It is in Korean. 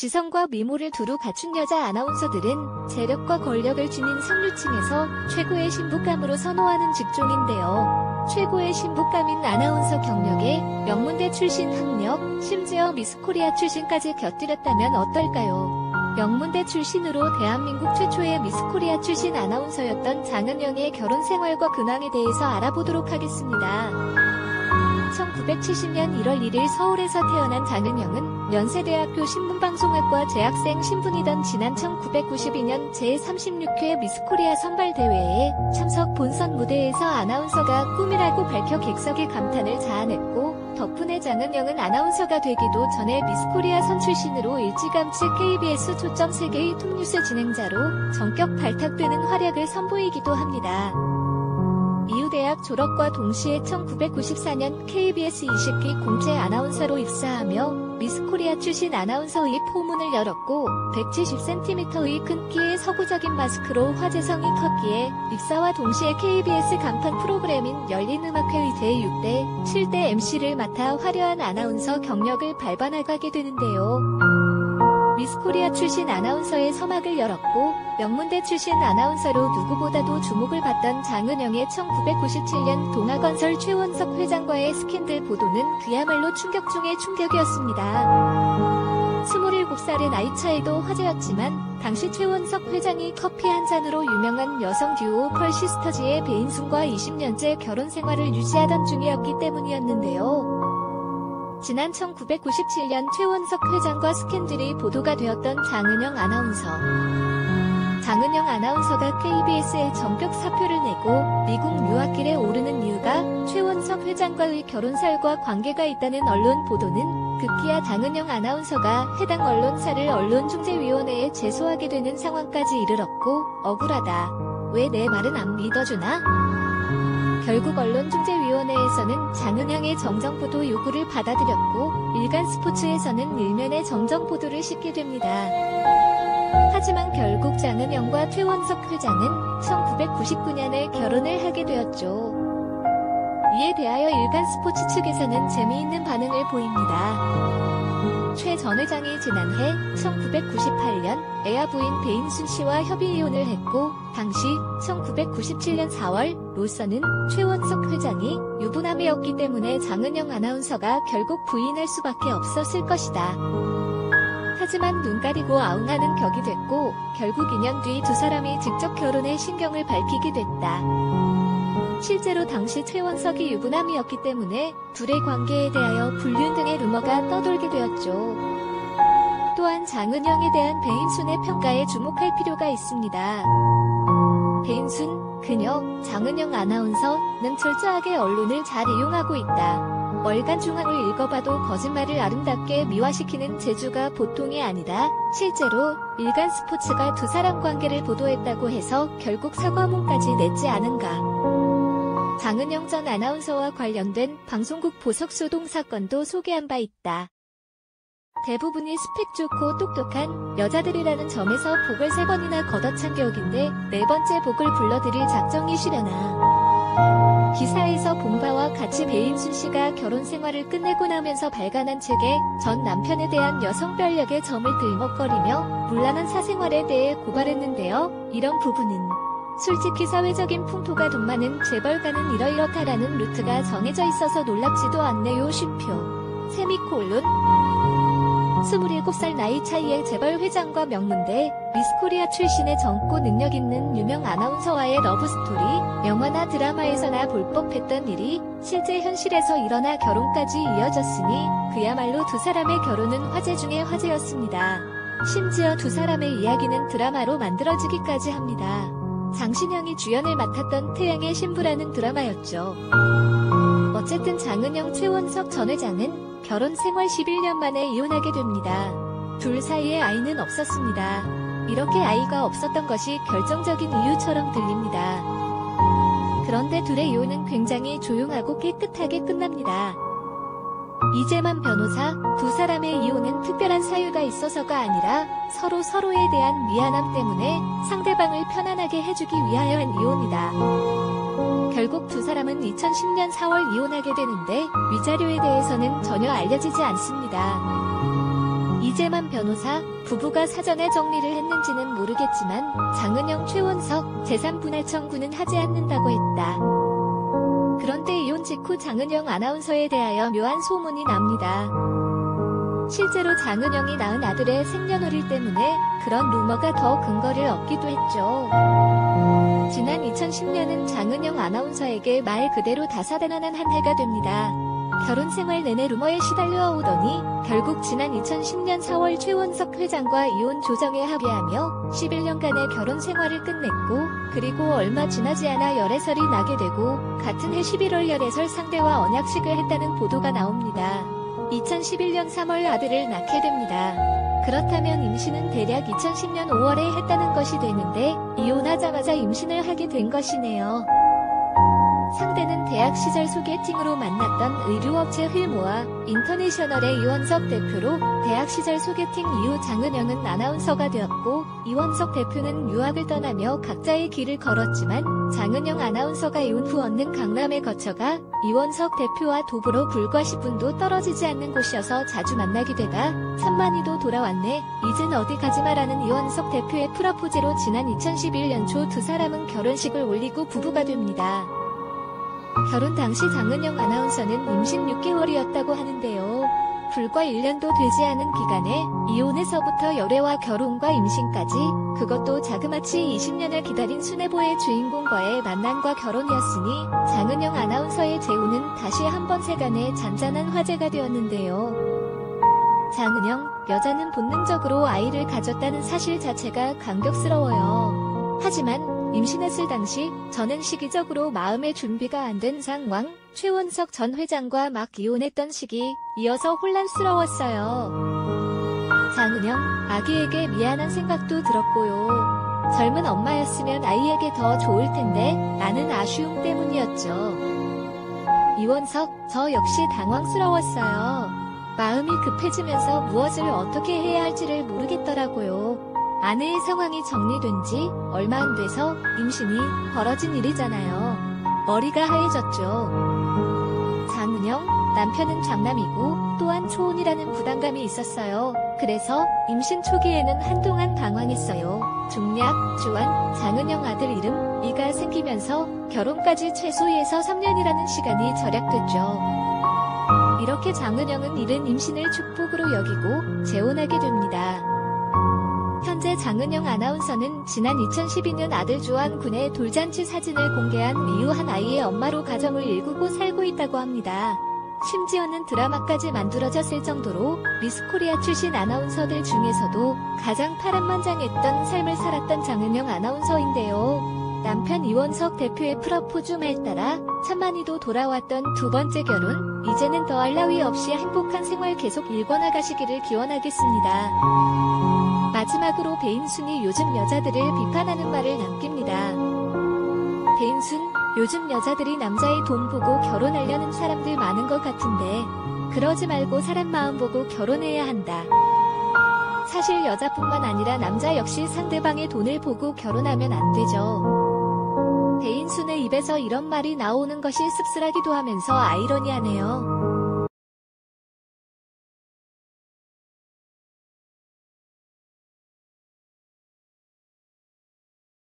지성과 미모를 두루 갖춘 여자 아나운서들은 재력과 권력을 지닌 상류층에서 최고의 신부감으로 선호하는 직종인데요. 최고의 신부감인 아나운서 경력에 명문대 출신 학력, 심지어 미스코리아 출신까지 곁들였다면 어떨까요? 명문대 출신으로 대한민국 최초의 미스코리아 출신 아나운서였던 장은영의 결혼 생활과 근황에 대해서 알아보도록 하겠습니다. 1970년 1월 1일 서울에서 태어난 장은영은 연세대학교 신문방송학과 재학생 신분이던 지난 1992년 제36회 미스코리아 선발대회에 참석 본선 무대에서 아나운서가 꿈이라고 밝혀 객석의 감탄을 자아냈고, 덕분에 장은영은 아나운서가 되기도 전에 미스코리아 선 출신으로 일찌감치 KBS 초점 세계의 톱뉴스 진행자로 전격 발탁되는 활약을 선보이기도 합니다. 이후 대학 졸업과 동시에 1994년 KBS 20기 공채 아나운서로 입사하며 미스코리아 출신 아나운서의 포문을 열었고, 170cm의 큰 키에 서구적인 마스크로 화제성이 컸기에 입사와 동시에 KBS 간판 프로그램인 열린음악회의 제6대, 7대 MC를 맡아 화려한 아나운서 경력을 밟아나가게 되는데요. 미스코리아 출신 아나운서의 서막을 열었고, 명문대 출신 아나운서로 누구보다도 주목을 받던 장은영의 1997년 동아건설 최원석 회장과의 스캔들 보도는 그야말로 충격 중의 충격이었습니다. 27살의 나이 차이도 화제였지만, 당시 최원석 회장이 커피 한 잔으로 유명한 여성 듀오 펄시스터즈의 배인순과 20년째 결혼 생활을 유지하던 중이었기 때문이었는데요. 지난 1997년 최원석 회장과 스캔들이 보도가 되었던 장은영 아나운서. 장은영 아나운서가 KBS에 전격 사표를 내고 미국 유학길에 오르는 이유가 최원석 회장과의 결혼설과 관계가 있다는 언론 보도는 급기야 장은영 아나운서가 해당 언론사를 언론중재위원회에 제소하게 되는 상황까지 이르렀고, 억울하다. 왜 내 말은 안 믿어주나? 결국 언론중재위원회에서는 장은영의 정정보도 요구를 받아들였고, 일간스포츠에서는 일면의 정정보도를 싣게 됩니다. 하지만 결국 장은영과 최원석 회장은 1999년에 결혼을 하게 되었죠. 이에 대하여 일간스포츠 측에서는 재미있는 반응을 보입니다. 최 전 회장이 지난해 1998년 애아 부인 배인순 씨와 협의 이혼을 했고, 당시 1997년 4월 로서는 최원석 회장이 유부남이었기 때문에 장은영 아나운서가 결국 부인할 수밖에 없었을 것이다. 하지만 눈 가리고 아웅하는 격이 됐고, 결국 2년 뒤 두 사람이 직접 결혼의 신경을 밝히게 됐다. 실제로 당시 최원석이 유부남이었기 때문에 둘의 관계에 대하여 불륜 등의 루머가 떠돌게 되었죠. 또한 장은영에 대한 배인순의 평가에 주목할 필요가 있습니다. 배인순, 그녀, 장은영 아나운서는 철저하게 언론을 잘 이용하고 있다. 월간 중앙을 읽어봐도 거짓말을 아름답게 미화시키는 재주가 보통이 아니다. 실제로 일간 스포츠가 두 사람 관계를 보도했다고 해서 결국 사과문까지 냈지 않은가. 장은영 전 아나운서와 관련된 방송국 보석 소동 사건도 소개한 바 있다. 대부분이 스펙 좋고 똑똑한 여자들이라는 점에서 복을 3번이나 걷어찬 격인데 4번째 복을 불러드릴 작정이시려나. 기사에서 본 바와 같이 배인순 씨가 결혼 생활을 끝내고 나면서 발간한 책에 전 남편에 대한 여성별력의 점을 들먹거리며 문란한 사생활에 대해 고발했는데요. 이런 부분은 솔직히 사회적인 풍토가 돈 많은 재벌가는 이러이렇다라는 루트가 정해져 있어서 놀랍지도 않네요. 쉼표. 세미콜론. 27살 나이 차이의 재벌 회장과 명문대 미스코리아 출신의 젊고 능력 있는 유명 아나운서와의 러브스토리, 영화나 드라마에서나 볼 법했던 일이 실제 현실에서 일어나 결혼까지 이어졌으니 그야말로 두 사람의 결혼은 화제 중의 화제였습니다. 심지어 두 사람의 이야기는 드라마로 만들어지기까지 합니다. 장신영이 주연을 맡았던 태양의 신부라는 드라마였죠. 어쨌든 장은영 최원석 전 회장은 결혼 생활 11년 만에 이혼하게 됩니다. 둘 사이에 아이는 없었습니다. 이렇게 아이가 없었던 것이 결정적인 이유처럼 들립니다. 그런데 둘의 이혼은 굉장히 조용하고 깨끗하게 끝납니다. 이재만 변호사, 두 사람의 이혼은 특별한 사유가 있어서가 아니라 서로에 대한 미안함 때문에 상대방을 편안하게 해주기 위하여한 이혼이다. 결국 두 사람은 2010년 4월 이혼하게 되는데 위자료에 대해서는 전혀 알려지지 않습니다. 이재만 변호사, 부부가 사전에 정리를 했는지는 모르겠지만 장은영, 최원석 재산분할 청구는 하지 않는다고 했다. 그런데 이혼 직후 장은영 아나운서에 대하여 묘한 소문이 납니다. 실제로 장은영이 낳은 아들의 생년월일 때문에 그런 루머가 더 근거를 얻기도 했죠. 지난 2010년은 장은영 아나운서에게 말 그대로 다사다난한 한 해가 됩니다. 결혼 생활 내내 루머에 시달려 오더니 결국 지난 2010년 4월 최원석 회장과 이혼 조정에 합의하며 11년간의 결혼 생활을 끝냈고, 그리고 얼마 지나지 않아 열애설이 나게 되고 같은 해 11월 열애설 상대와 언약식을 했다는 보도가 나옵니다. 2011년 3월 아들을 낳게 됩니다. 그렇다면 임신은 대략 2010년 5월에 했다는 것이 되는데 이혼하자마자 임신을 하게 된 것이네요. 상대는 대학 시절 소개팅으로 만났던 의류업체 흘모아 인터내셔널의 이원석 대표로 대학 시절 소개팅 이후 장은영은 아나운서가 되었고, 이원석 대표는 유학을 떠나며 각자의 길을 걸었지만 장은영 아나운서가 이혼 후 얻는 강남에 거쳐가 이원석 대표와 도보로 불과 10분도 떨어지지 않는 곳이어서 자주 만나게 되다 천만이도 돌아왔네, 이젠 어디 가지마라는 이원석 대표의 프러포즈로 지난 2011년 초 두 사람은 결혼식을 올리고 부부가 됩니다. 결혼 당시 장은영 아나운서는 임신 6개월이었다고 하는데요. 불과 1년도 되지 않은 기간에 이혼에서부터 열애와 결혼과 임신까지, 그것도 자그마치 20년을 기다린 순애보의 주인공과의 만남과 결혼이었으니 장은영 아나운서의 재혼은 다시 한번 세간의 잔잔한 화제가 되었는데요. 장은영, 여자는 본능적으로 아이를 가졌다는 사실 자체가 감격스러워요. 하지만 임신했을 당시 저는 시기적으로 마음의 준비가 안 된 상황, 최원석 전 회장과 막 이혼했던 시기, 이어서 혼란스러웠어요. 장은영, 아기에게 미안한 생각도 들었고요. 젊은 엄마였으면 아이에게 더 좋을 텐데 라는 아쉬움 때문이었죠. 이원석, 저 역시 당황스러웠어요. 마음이 급해지면서 무엇을 어떻게 해야 할지를 모르겠더라고요. 아내의 상황이 정리된 지 얼마 안 돼서 임신이 벌어진 일이잖아요. 머리가 하얘졌죠. 장은영, 남편은 장남이고 또한 초혼이라는 부담감이 있었어요. 그래서 임신 초기에는 한동안 당황했어요. 중략, 주완, 장은영 아들 이름, 이가 생기면서 결혼까지 최소 2에서 3년이라는 시간이 절약됐죠. 이렇게 장은영은 이른 임신을 축복으로 여기고 재혼하게 됩니다. 현재 장은영 아나운서는 지난 2012년 아들 주완 군의 돌잔치 사진을 공개한 이후 한 아이의 엄마로 가정을 일구고 살고 있다고 합니다. 심지어는 드라마까지 만들어졌을 정도로 미스코리아 출신 아나운서들 중에서도 가장 파란만장했던 삶을 살았던 장은영 아나운서인데요. 남편 이원석 대표의 프러포즈 말 따라 천만이도 돌아왔던 두 번째 결혼, 이제는 더할 나위 없이 행복한 생활 계속 일궈나가시기를 기원하겠습니다. 마지막으로 배인순이 요즘 여자들을 비판하는 말을 남깁니다. 배인순, 요즘 여자들이 남자의 돈 보고 결혼하려는 사람들 많은 것 같은데 그러지 말고 사람 마음 보고 결혼해야 한다. 사실 여자뿐만 아니라 남자 역시 상대방의 돈을 보고 결혼하면 안 되죠. 배인순의 입에서 이런 말이 나오는 것이 씁쓸하기도 하면서 아이러니하네요.